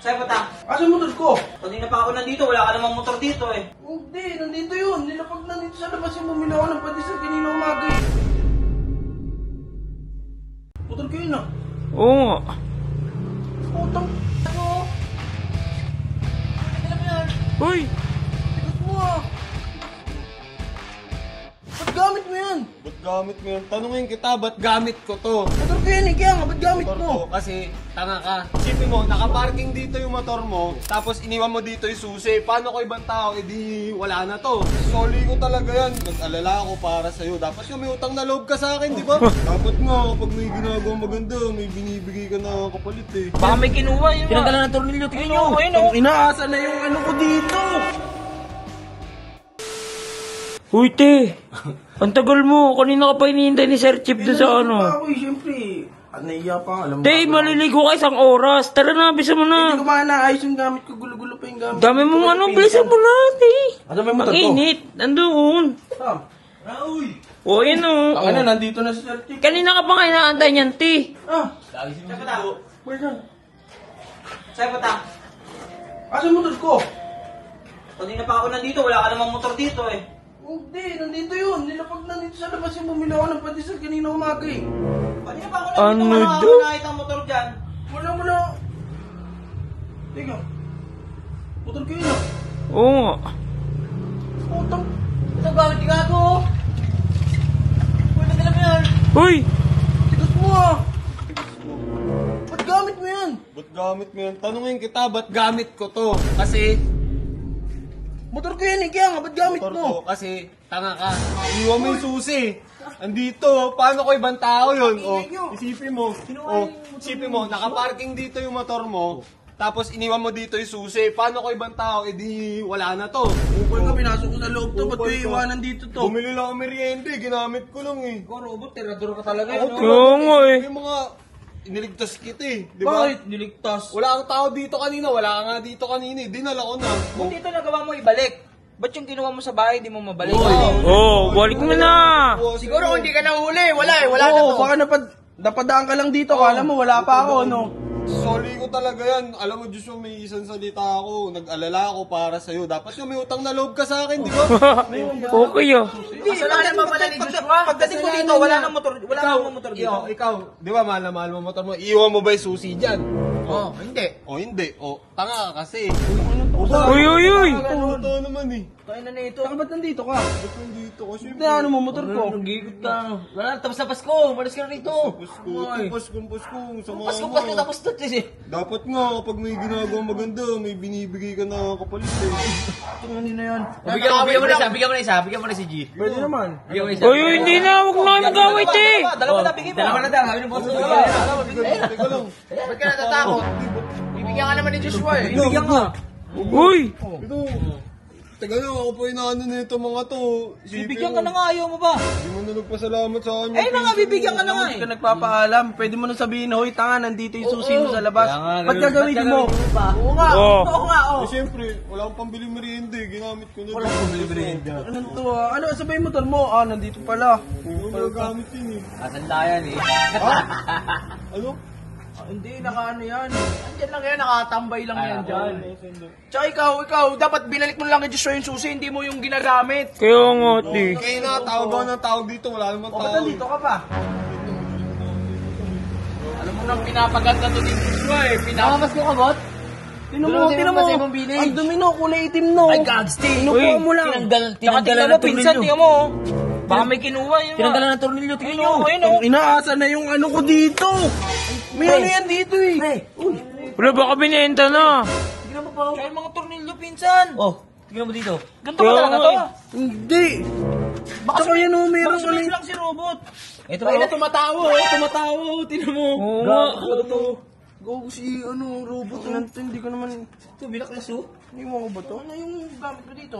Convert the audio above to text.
Sa'yo ba ta? Asa yung motor ko? Kanina pa ako nandito, wala ka namang motor dito eh. Hindi, nandito yun. Nilapag nandito sa labas yung bumili ako ng patis sa kanina umaga eh. Motor ko yun ah. Oo nga. Putang ano? Ano ba yan? Uy! Tigas mo ah. Ba't gamit mo yan? Ba't gamit mo yun? Tanungin kita, ba't gamit ko to? Motor ko yan eh, kaya nga, ba't gamit Motor mo? ko, kasi tanga ka. Isipin mo, nakaparking dito yung motor mo, tapos iniwan mo dito yung susi. Paano ko ibang tao? Eh di wala na to. Sorry ko talaga yan. Nag-alala ako para sa'yo. Dapat yung may utang na loob ka sa akin, di ba? Dapat nga, kapag may ginagawa maganda, may binibigay ka na kapalit eh. Baka may kinuha yun. Tinanggalan ng tornilyo, tingnan nyo! Ayun oh. Inaasa na yung ano ko dito. Uy, te! Ang tagal mo! Kanina ka pa hinihintay ni Sir Chief doon sa ano. Ako eh, siyempre. Naiya pa, alam mo. Te, maliligo ka isang oras. Tara na, bisa mo Hindi na. ko ba naayos yung gamit ko, gulo-gulo pa yung gamit. Dami mong ano, bilisan mo na, te. Ano ba yung motor Ang ko? init. Nandoon. Sam. O, yun o. Ang ano, nandito na si Sir Chief. Kanina ka pa nga inaantay niyan, te. Ah, Sa'yo ba ta? where's that? Sa'yo ba ta? Asa yung motor ko? Kanina pa ako nandito, wala ka namang motor dito eh. Hindi, nandito yun. Nilapag nandito sa labas yung bumili ako ng patis sa kanina umaga eh. Kanina pa ako Ano nandito, wala ka daw? nakita ang motor dyan. Wala. Teka. Motor ko yun ah. Oo nga. Putang. Ito gamit ni Gago. Uy, nagdala mo yan. Uy! Tigas mo ah. Ba't gamit mo yan? Ba't gamit mo yun? Tanungin kita, ba't gamit ko to? Kasi Motor ko yan eh, kaya nga, ba't gamit motor mo? ko, kasi tanga ka. Iniwan mo yung susi. Andito, paano ko ibang tao yun? O, isipin mo, nakaparking dito yung motor mo, tapos iniwan mo dito yung susi. Paano ko ibang tao? Eh di, wala na to. Upal ka, pinasok ko sa loob to, ba't ko iiwanan dito to? Bumili lang ako merienda, ginamit ko lang eh. Ikaw, robot, tirador ka talaga yun. Oo nga eh. May mga iniligtas kita eh, di ba? Bakit? Niligtas. Wala kang tao dito kanina, wala ka nga dito kanina eh. Dinala ko na. Buti ito nagawa mo ibalik. Ba't yung kinuha mo sa bahay, di mo mabalik? Oo, balik mo na. Siguro kung hindi ka nahuli, wala na to. Baka napadaan ka lang dito, kala mo wala pa ako, no? Sorry ko talaga yan. Alam mo, Diyos mo, may isang salita ako. Nag-alala ako para sa'yo. Dapat yung may utang na loob ka sa akin, di ba? Okay ah. Kasalanan ba pala ni Joshua? Pagdating mo dito, wala nang motor dito. Ikaw, di ba mahal na mahal mo motor mo? Iiwan mo ba yung susi dyan? Hindi. Tanga ka kasi. Uy, uy, uy. Ito naman eh. Tayo na ito. Saka ba't nandito ka? Ba't nandito ko? Hindi, ano mo, motor ko? Nagigit ka. Wala, tapos na Pasko. Malis ka na rito. Pasko. Sama Pasko, mo. tapos na eh. Dapat nga, kapag may ginagawa maganda, may binibigay ka na kapalit eh. Tingnan na yan. Bigyan mo na si G. Pwede naman. Bigyan mo na isa. Uy, uy, hindi na. Huwag na kayo mag-away, te. Dalawa na, bigyan mo. Dalawa na daw, sabi ng boss mo. Teka lang. Ba't ka natatakot? Bibigyan ka naman ni Joshua eh. Bibigyan ka. Uy! Ito. Teka lang, ako po inaano na ito mga to. Bibigyan ka na nga, ayaw mo ba? Hindi mo na nagpasalamat sa akin. Eh na nga, bibigyan ka na nga Hindi eh. ka nagpapaalam. Pwede mo na sabihin, hoy, tanga, nandito yung susi mo sa labas. Ba't gagawin mo? Oo nga, Oh. oo nga, oo. Eh, siyempre, wala akong pambili merienda eh. Ginamit ko na. Wala akong pambili merienda. Ano to ah? Ano, sabay mo motor mo? Ah, nandito pala. Ano magagamit yun eh. Kasandayan eh. Ano? Hindi, nakaano yan. Andyan lang yan, nakatambay lang yan dyan. Tsaka ikaw, dapat binalik mo lang kay Joshua yung susi, hindi mo yung ginagamit. Kaya nga, te. Kaya na, tawag ako ng tawag dito. Wala naman O, ba't tao. nandito ka pa? Alam mo nang pinapaganda to ni Joshua eh. Nakamas ko ka, bot? Tinan Doon mo, din tinan mo mo. kasi mong binig. Ang dumi no, kulay itim no. Ay, gags, te. Inukuha mo lang. Tinanggalan ng pinsan, tingnan mo. Baka may kinuha yun. Tinanggalan ng tornilyo, tingnan nyo. Ayun oh. Ang inaasa na yung ano ko dito. May ano yan dito eh. Wala, baka binenta na. Tingnan mo pa. Kaya mga tornilyo, pinsan. Oh, tingnan mo dito. Ganito Kaya ba talaga nga to? eh. Hindi. Baka yan o, meron Baka ano sumis lang si robot. Ito Ay, ba? tumatawa, tinan mo. Oo nga. Go si ano, robot. Hindi ko naman. Ito, binaklas oh. Hindi mo ko ba to? Ano yung gamit ko dito?